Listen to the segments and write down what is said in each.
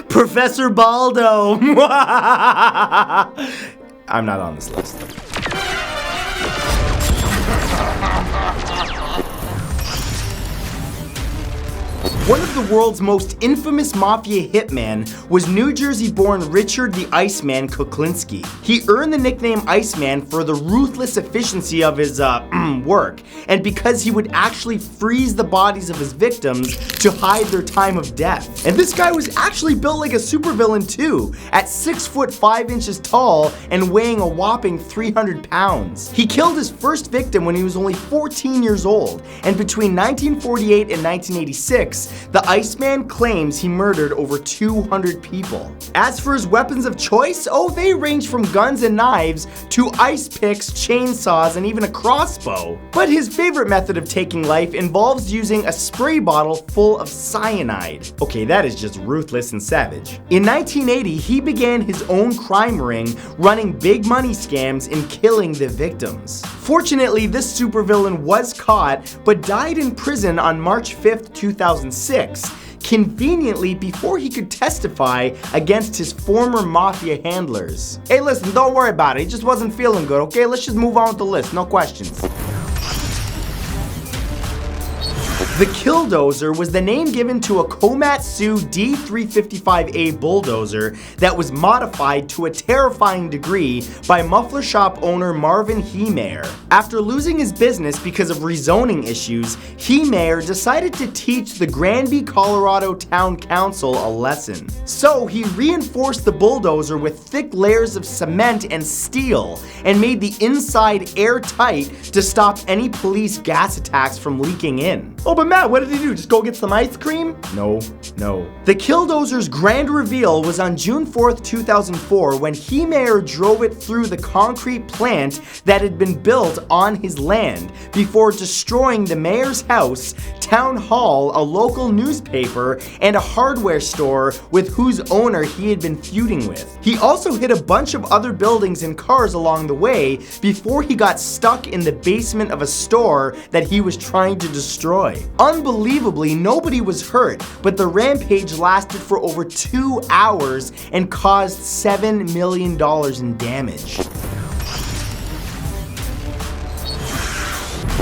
Professor Baldo. I'm not on this list. One of the world's most infamous mafia hitmen was New Jersey-born Richard the Iceman Kuklinski. He earned the nickname Iceman for the ruthless efficiency of his work, and because he would actually freeze the bodies of his victims to hide their time of death. And this guy was actually built like a supervillain too, at 6 foot 5 inches tall and weighing a whopping 300 pounds. He killed his first victim when he was only 14 years old, and between 1948 and 1986, the Iceman claims he murdered over 200 people. As for his weapons of choice, they range from guns and knives to ice picks, chainsaws, and even a crossbow. But his favorite method of taking life involves using a spray bottle full of cyanide. Okay, that is just ruthless and savage. In 1980, he began his own crime ring, running big money scams and killing the victims. Fortunately, this supervillain was caught, but died in prison on March 5th, 2006, conveniently before he could testify against his former mafia handlers. Hey listen, don't worry about it, he just wasn't feeling good, okay? Let's just move on with the list, no questions. The Killdozer was the name given to a Komatsu D355A bulldozer that was modified to a terrifying degree by muffler shop owner Marvin Heemeyer. After losing his business because of rezoning issues, Heemeyer decided to teach the Granby, Colorado Town Council a lesson. So he reinforced the bulldozer with thick layers of cement and steel and made the inside airtight to stop any police gas attacks from leaking in. Oh, but Matt, what did he do? Just go get some ice cream? No. The Killdozer's grand reveal was on June 4th, 2004, when Heemeyer drove it through the concrete plant that had been built on his land before destroying the mayor's house, town hall, a local newspaper, and a hardware store with whose owner he had been feuding with. He also hit a bunch of other buildings and cars along the way before he got stuck in the basement of a store that he was trying to destroy. Unbelievably, nobody was hurt, but the rampage lasted for over 2 hours and caused $7 million in damage.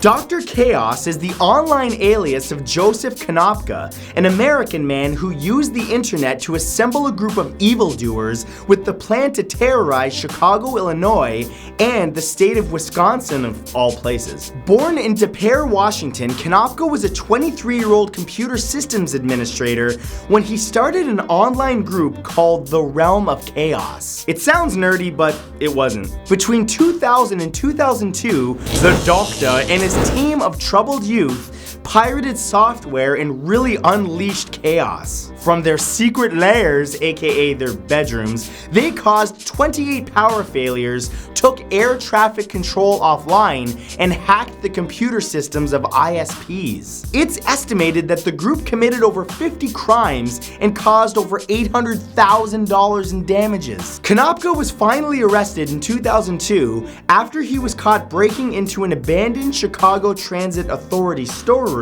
Dr. Chaos is the online alias of Joseph Konopka, an American man who used the internet to assemble a group of evildoers with the plan to terrorize Chicago, Illinois, and the state of Wisconsin, of all places. Born in De Pere, Washington, Konopka was a 23-year-old computer systems administrator when he started an online group called The Realm of Chaos. It sounds nerdy, but it wasn't. Between 2000 and 2002, the Doctor and his team of troubled youth pirated software and really unleashed chaos. From their secret lairs, aka their bedrooms, they caused 28 power failures, took air traffic control offline, and hacked the computer systems of ISPs. It's estimated that the group committed over 50 crimes and caused over $800,000 in damages. Konopka was finally arrested in 2002 after he was caught breaking into an abandoned Chicago Transit Authority storeroom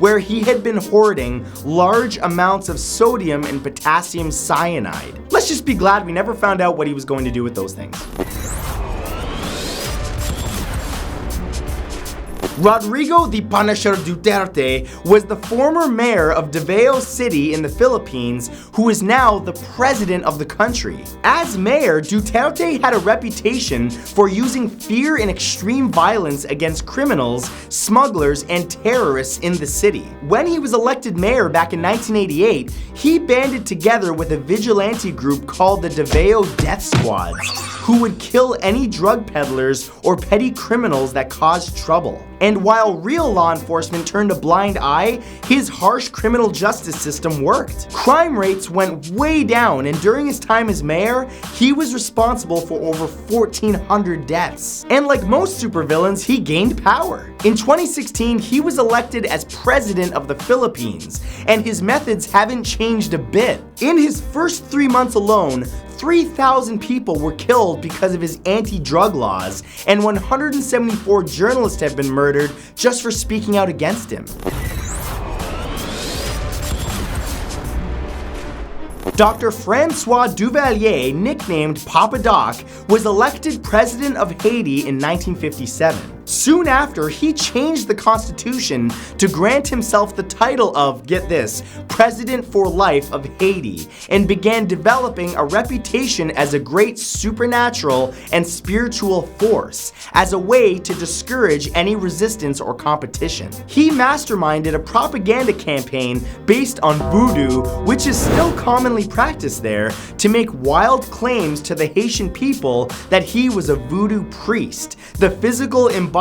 where he had been hoarding large amounts of sodium and potassium cyanide. Let's just be glad we never found out what he was going to do with those things. Rodrigo De Punisher Duterte was the former mayor of Davao City in the Philippines, who is now the president of the country. As mayor, Duterte had a reputation for using fear and extreme violence against criminals, smugglers, and terrorists in the city. When he was elected mayor back in 1988, he banded together with a vigilante group called the Davao Death Squads, who would kill any drug peddlers or petty criminals that caused trouble. And while real law enforcement turned a blind eye, his harsh criminal justice system worked. Crime rates went way down, and during his time as mayor, he was responsible for over 1,400 deaths. And like most supervillains, he gained power. In 2016, he was elected as president of the Philippines, and his methods haven't changed a bit. In his first 3 months alone, 3,000 people were killed because of his anti-drug laws, and 174 journalists have been murdered just for speaking out against him. Dr. Francois Duvalier, nicknamed Papa Doc, was elected president of Haiti in 1957. Soon after, he changed the constitution to grant himself the title of, get this, President for Life of Haiti, and began developing a reputation as a great supernatural and spiritual force, as a way to discourage any resistance or competition. He masterminded a propaganda campaign based on voodoo, which is still commonly practiced there, to make wild claims to the Haitian people that he was a voodoo priest, the physical embodiment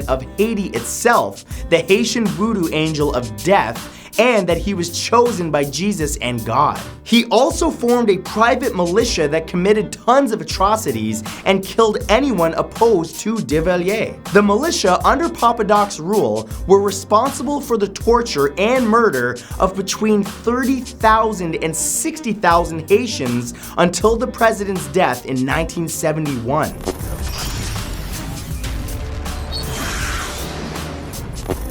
of Haiti itself, the Haitian voodoo angel of death, and that he was chosen by Jesus and God. He also formed a private militia that committed tons of atrocities and killed anyone opposed to Duvalier. The militia under Papa Doc's rule were responsible for the torture and murder of between 30,000 and 60,000 Haitians until the president's death in 1971.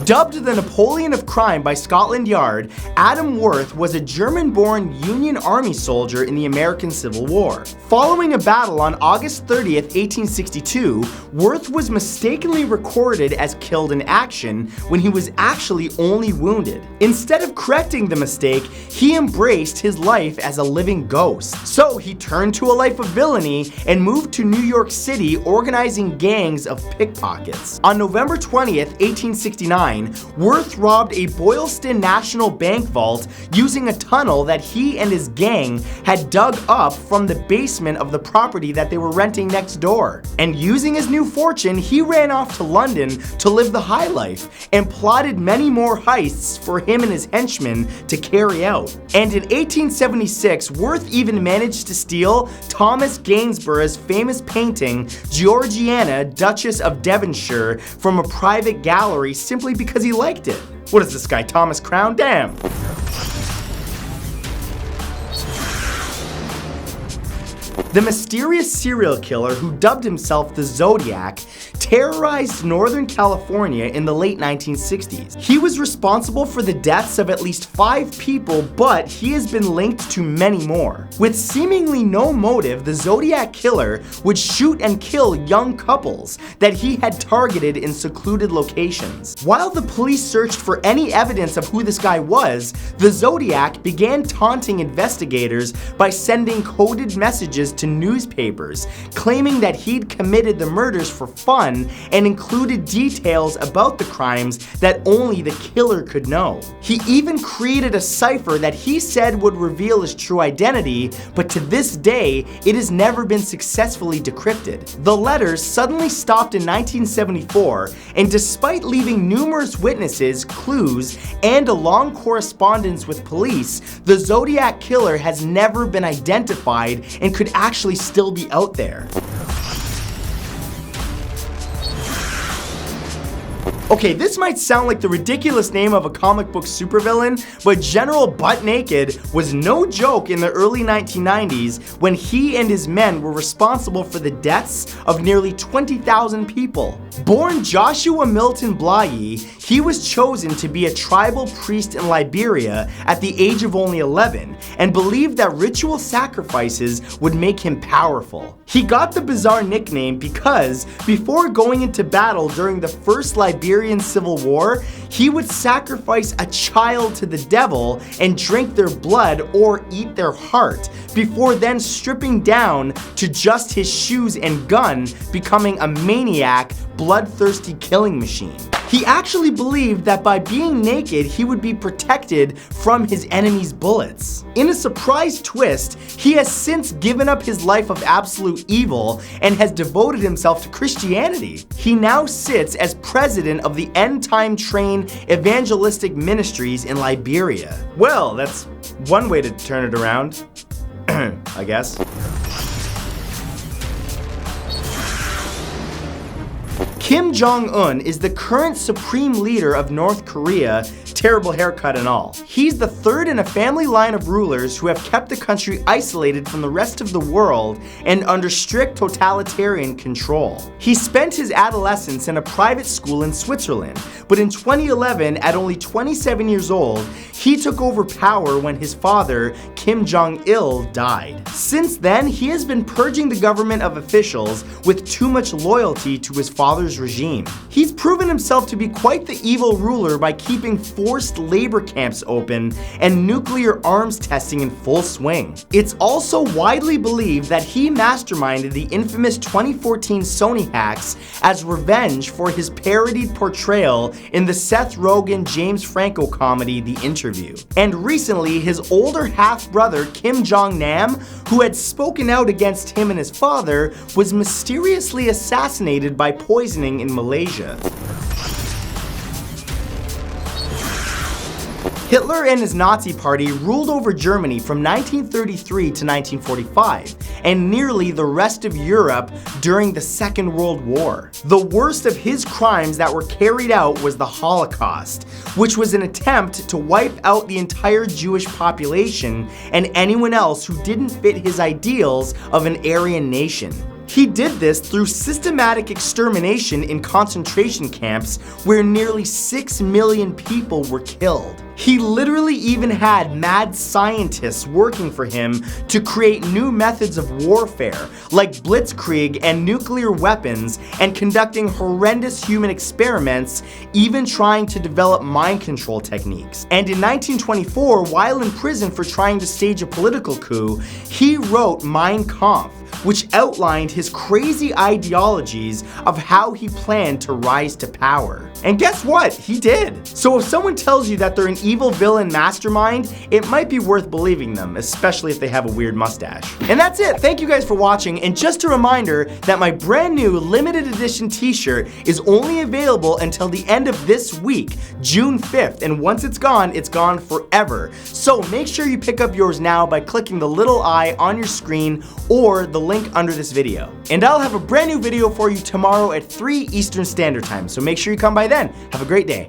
Dubbed the Napoleon of Crime by Scotland Yard, Adam Worth was a German-born Union Army soldier in the American Civil War. Following a battle on August 30th, 1862, Worth was mistakenly recorded as killed in action when he was actually only wounded. Instead of correcting the mistake, he embraced his life as a living ghost. So he turned to a life of villainy and moved to New York City, organizing gangs of pickpockets. On November 20th, 1869, Worth robbed a Boylston National Bank vault using a tunnel that he and his gang had dug up from the basement of the property that they were renting next door. And using his new fortune, he ran off to London to live the high life and plotted many more heists for him and his henchmen to carry out. And in 1876, Worth even managed to steal Thomas Gainsborough's famous painting, Georgiana, Duchess of Devonshire, from a private gallery simply because he liked it. What is this guy, Thomas Crown? Damn. The mysterious serial killer who dubbed himself the Zodiac terrorized Northern California in the late 1960s. He was responsible for the deaths of at least 5 people, but he has been linked to many more. With seemingly no motive, the Zodiac killer would shoot and kill young couples that he had targeted in secluded locations. While the police searched for any evidence of who this guy was, the Zodiac began taunting investigators by sending coded messages to newspapers, claiming that he'd committed the murders for fun and included details about the crimes that only the killer could know. He even created a cipher that he said would reveal his true identity, but to this day, it has never been successfully decrypted. The letters suddenly stopped in 1974, and despite leaving numerous witnesses, clues, and a long correspondence with police, the Zodiac killer has never been identified and could actually still be out there. Okay, this might sound like the ridiculous name of a comic book supervillain, but General Butt Naked was no joke in the early 1990s when he and his men were responsible for the deaths of nearly 20,000 people. Born Joshua Milton Blahyi, he was chosen to be a tribal priest in Liberia at the age of only 11 and believed that ritual sacrifices would make him powerful. He got the bizarre nickname because before going into battle during the First Liberian Civil War, he would sacrifice a child to the devil and drink their blood or eat their heart, before then stripping down to just his shoes and gun, becoming a maniac, bloodthirsty killing machine. He actually believed that by being naked, he would be protected from his enemies' bullets. In a surprise twist, he has since given up his life of absolute evil and has devoted himself to Christianity. He now sits as president of the End Time Train Evangelistic Ministries in Liberia. Well, that's one way to turn it around, I guess. Kim Jong-Un is the current supreme leader of North Korea, terrible haircut and all. He's the third in a family line of rulers who have kept the country isolated from the rest of the world and under strict totalitarian control. He spent his adolescence in a private school in Switzerland, but in 2011, at only 27 years old, he took over power when his father, Kim Jong-il, died. Since then, he has been purging the government of officials with too much loyalty to his father's regime. He's proven himself to be quite the evil ruler by keeping forced labor camps open and nuclear arms testing in full swing. It's also widely believed that he masterminded the infamous 2014 Sony hacks as revenge for his parodied portrayal in the Seth Rogen-James Franco comedy The Interview. And recently, his older half-brother Kim Jong-nam, who had spoken out against him and his father, was mysteriously assassinated by poisoning in Malaysia. Hitler and his Nazi party ruled over Germany from 1933 to 1945, and nearly the rest of Europe during the Second World War. The worst of his crimes that were carried out was the Holocaust, which was an attempt to wipe out the entire Jewish population and anyone else who didn't fit his ideals of an Aryan nation. He did this through systematic extermination in concentration camps where nearly 6 million people were killed. He literally even had mad scientists working for him to create new methods of warfare, like blitzkrieg and nuclear weapons, and conducting horrendous human experiments, even trying to develop mind control techniques. And in 1924, while in prison for trying to stage a political coup, he wrote Mein Kampf, which outlined his crazy ideologies of how he planned to rise to power. And guess what? He did. So if someone tells you that they're an evil villain mastermind, it might be worth believing them, especially if they have a weird mustache. And that's it. Thank you guys for watching, and just a reminder that my brand new limited edition t-shirt is only available until the end of this week, June 5th, and once it's gone forever. So make sure you pick up yours now by clicking the little eye on your screen or the link under this video. And I'll have a brand new video for you tomorrow at 3 Eastern Standard Time, so make sure you come by then. Have a great day.